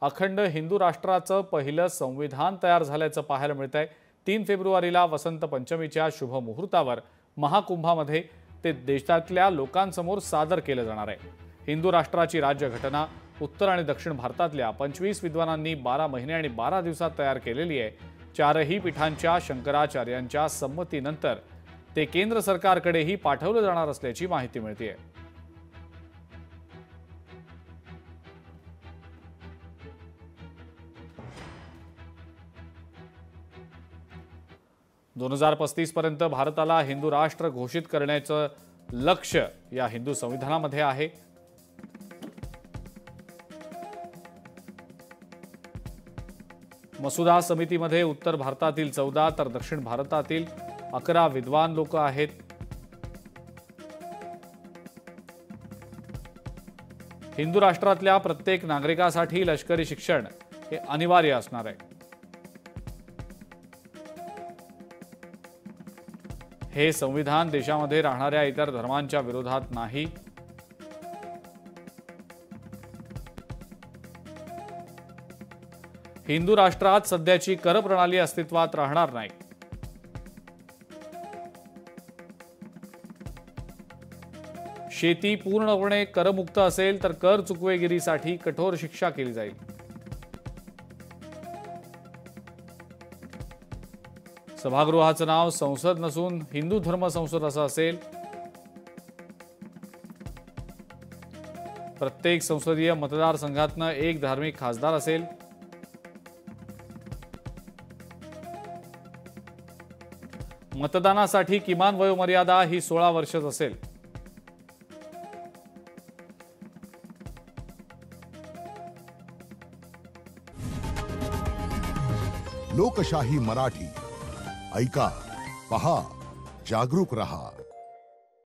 अखंड हिंदू राष्ट्राचं पहिलं संविधान तयार झाल्याचं पाहायला मिळतंय। 3 फेब्रुवारीला वसंत पंचमीच्या शुभ मुहूर्तावर महाकुंभामध्ये ते देशातल्या लोकांसमोर सादर केलं जाणार आहे। हिंदू राष्ट्राची राज्यघटना उत्तर आणि दक्षिण भारतातल्या 25 विद्वानांनी 12 महिने आणि 12 दिवसात तयार केलेली आहे। चारही पीठांच्या शंकराचार्यांच्या संमतीनंतर ते केंद्र सरकारकडेही पाठवलं जाणार असल्याची माहिती मिळते। 2035 पर्यंत भारताला हिंदू राष्ट्र घोषित करण्याचं लक्ष्य या हिंदू संविधानामध्ये आहे। मसुदा समितीमध्ये उत्तर भारतातील 14 तर दक्षिण भारतातील 11 विद्वान लोक आहेत। हिंदू राष्ट्रातल्या प्रत्येक नागरिकासाठी लष्करी शिक्षण हे अनिवार्य असणार आहे। हे संविधान देशामध्ये राहणाऱ्या इतर धर्मांच्या विरोधात नाही। हिंदू राष्ट्रात सध्याची कर प्रणाली अस्तित्वात राहणार नाही। शेती पूर्णपणे करमुक्त असेल तर कर चुकवेगिरीसाठी कठोर शिक्षा केली जाईल। सभागृहाचं नाव संसद नसून हिंदू धर्म संसद असं असेल। प्रत्येक संसदीय मतदारसंघातनं एक धार्मिक खासदार असेल। मतदानासाठी किमान वयोमर्यादा ही 16 वर्षच असेल। लोकशाही मराठी ऐका, पहा, जागरूक रहा।